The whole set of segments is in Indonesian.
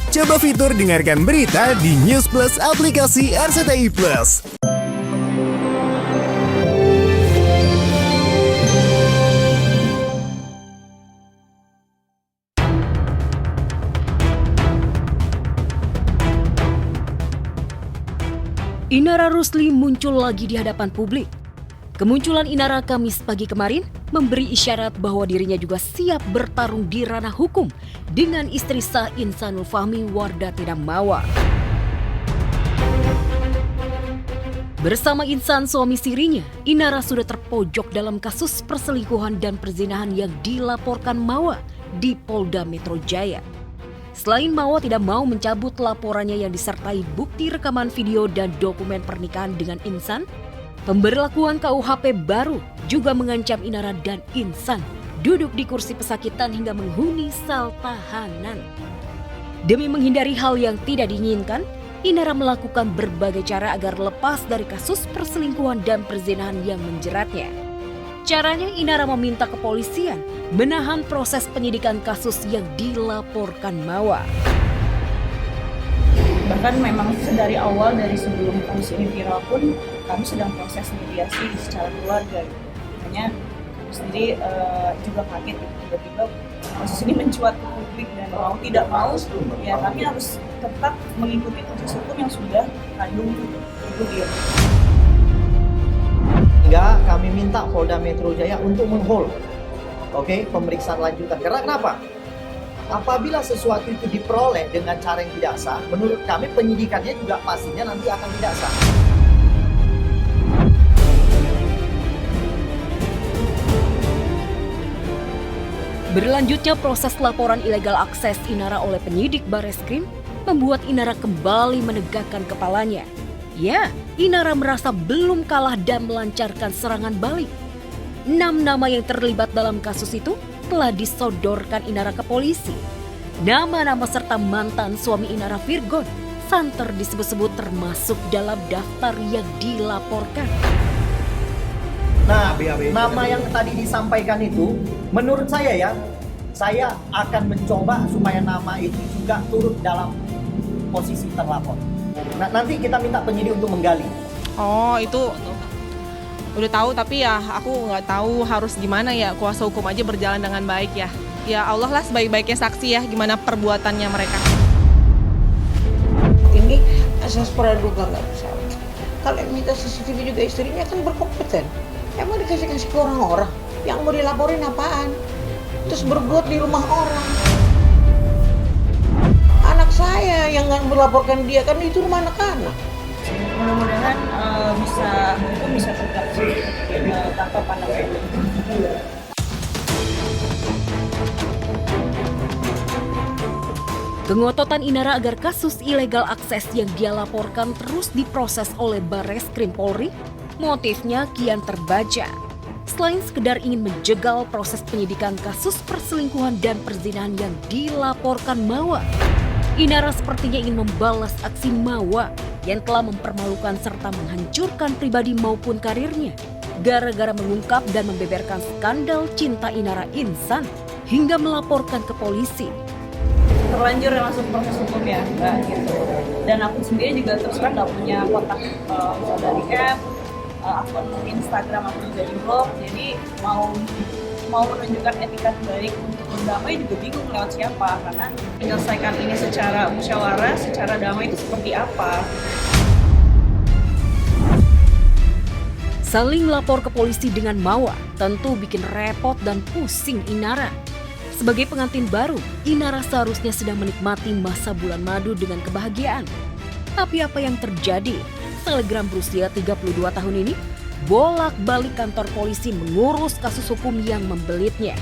Coba fitur dengarkan berita di News Plus aplikasi RCTI Plus. Inara Rusli muncul lagi di hadapan publik. Kemunculan Inara Kamis pagi kemarin memberi isyarat bahwa dirinya juga siap bertarung di ranah hukum dengan istri sah Insanul Fahmi Wardati Damawa. Bersama Insan suami sirinya, Inara sudah terpojok dalam kasus perselingkuhan dan perzinahan yang dilaporkan Mawa di Polda Metro Jaya. Selain Mawa tidak mau mencabut laporannya yang disertai bukti rekaman video dan dokumen pernikahan dengan Insan, pemberlakuan KUHP baru juga mengancam Inara dan Insan duduk di kursi pesakitan hingga menghuni sel tahanan. Demi menghindari hal yang tidak diinginkan, Inara melakukan berbagai cara agar lepas dari kasus perselingkuhan dan perzinahan yang menjeratnya. Caranya, Inara meminta kepolisian menahan proses penyidikan kasus yang dilaporkan Mawa. Bahkan memang dari awal, dari sebelum kasus ini viral pun, kami sedang proses mediasi secara keluarga. Makanya kami sendiri juga kaget tiba-tiba kasus ini mencuat ke publik, dan mau tidak mau ya kami harus tetap mengikuti proses hukum yang sudah kandung itu dia. Sehingga kami minta Polda Metro Jaya untuk meng-hold pemeriksaan lanjutan. Karena kenapa? Apabila sesuatu itu diperoleh dengan cara yang tidak sah, menurut kami penyidikannya juga pastinya nanti akan tidak sah. Berlanjutnya proses laporan ilegal akses Inara oleh penyidik Bareskrim membuat Inara kembali menegakkan kepalanya. Ya, Inara merasa belum kalah dan melancarkan serangan balik. 6 nama yang terlibat dalam kasus itu telah disodorkan Inara ke polisi. Nama-nama serta mantan suami Inara Virgon santer disebut-sebut termasuk dalam daftar yang dilaporkan. Nah, nama yang tadi disampaikan itu, menurut saya saya akan mencoba supaya nama itu juga turut dalam posisi terlapor. Nah, nanti kita minta penyidik untuk menggali. Oh, itu udah tahu, tapi ya aku nggak tahu harus gimana ya. Kuasa hukum aja berjalan dengan baik ya. Ya Allah lah sebaik-baiknya saksi ya gimana perbuatannya mereka. Ini asas praduga nggak bersalah. Kalau yang minta CCTV juga istrinya kan berkompeten. Emang dikasih ke orang-orang yang mau dilaporin apaan? Terus berbuat di rumah orang. Anak saya yang nggak melaporkan dia kan itu rumah anak-anak. Mudah-mudahan hukum bisa tegak tanpa pandang bulu. Kengototan Inara agar kasus ilegal akses yang dia laporkan terus diproses oleh Bareskrim Polri, motifnya kian terbaca. Selain sekedar ingin menjegal proses penyidikan kasus perselingkuhan dan perzinahan yang dilaporkan Mawa, Inara sepertinya ingin membalas aksi Mawa yang telah mempermalukan serta menghancurkan pribadi maupun karirnya gara-gara mengungkap dan membeberkan skandal cinta Inara Insan hingga melaporkan ke polisi. Terlanjur masuk proses hukum ya, Mbak, gitu. Dan aku sendiri juga terus terang nggak punya kontak dari app, akun Instagram aku juga di blog, jadi mau menunjukkan etika baik untuk berdamai juga bingung lewat siapa, karena menyelesaikan ini secara musyawarah, secara damai itu seperti apa. Saling lapor ke polisi dengan Mawa tentu bikin repot dan pusing Inara. Sebagai pengantin baru, Inara seharusnya sedang menikmati masa bulan madu dengan kebahagiaan. Tapi apa yang terjadi? Selebgram berusia 32 tahun ini bolak-balik kantor polisi mengurus kasus hukum yang membelitnya.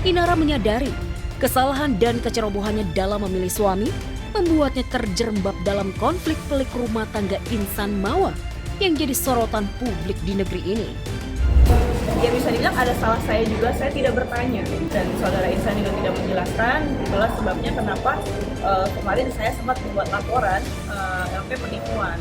Inara menyadari kesalahan dan kecerobohannya dalam memilih suami membuatnya terjerembab dalam konflik pelik rumah tangga Insan Mawa yang jadi sorotan publik di negeri ini. Ya bisa dibilang ada salah saya juga, saya tidak bertanya, dan saudara Insan juga tidak menjelaskan itulah sebabnya kenapa kemarin saya sempat membuat laporan LP penipuan.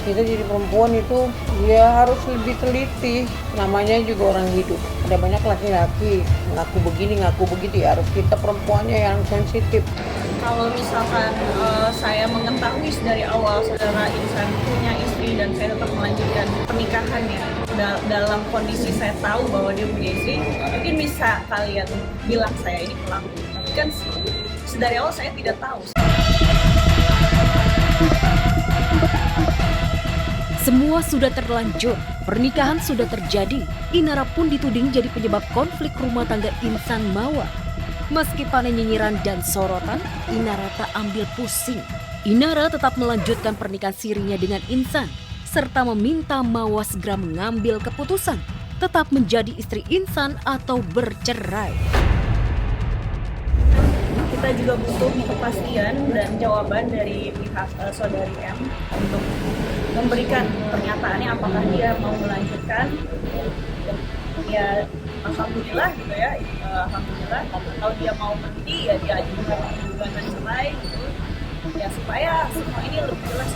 kita jadi perempuan itu ya harus lebih teliti. Namanya juga orang hidup. Ada banyak laki-laki ngaku begini, ngaku begitu, ya harus kita perempuannya yang sensitif. Kalau misalkan saya mengetahui dari awal saudara Insan punya istri dan saya tetap melanjutkan pernikahannya dalam kondisi saya tahu bahwa dia punya istri, mungkin bisa kalian bilang saya ini pelaku. Tapi kan dari awal saya tidak tahu. Semua sudah terlanjur, pernikahan sudah terjadi. Inara pun dituding jadi penyebab konflik rumah tangga Insan Mawa. Meski panen nyinyiran dan sorotan, Inara tak ambil pusing. Inara tetap melanjutkan pernikahan sirinya dengan Insan, serta meminta Mawa segera mengambil keputusan, tetap menjadi istri Insan atau bercerai. Kita juga butuh kepastian dan jawaban dari pihak saudari M untuk memberikan pernyataannya apakah dia mau melanjutkan. Ya alhamdulillah gitu ya, alhamdulillah. Kalau dia mau berhenti ya dia ajukan gugatan cerai gitu. Ya supaya semua ini lebih jelas.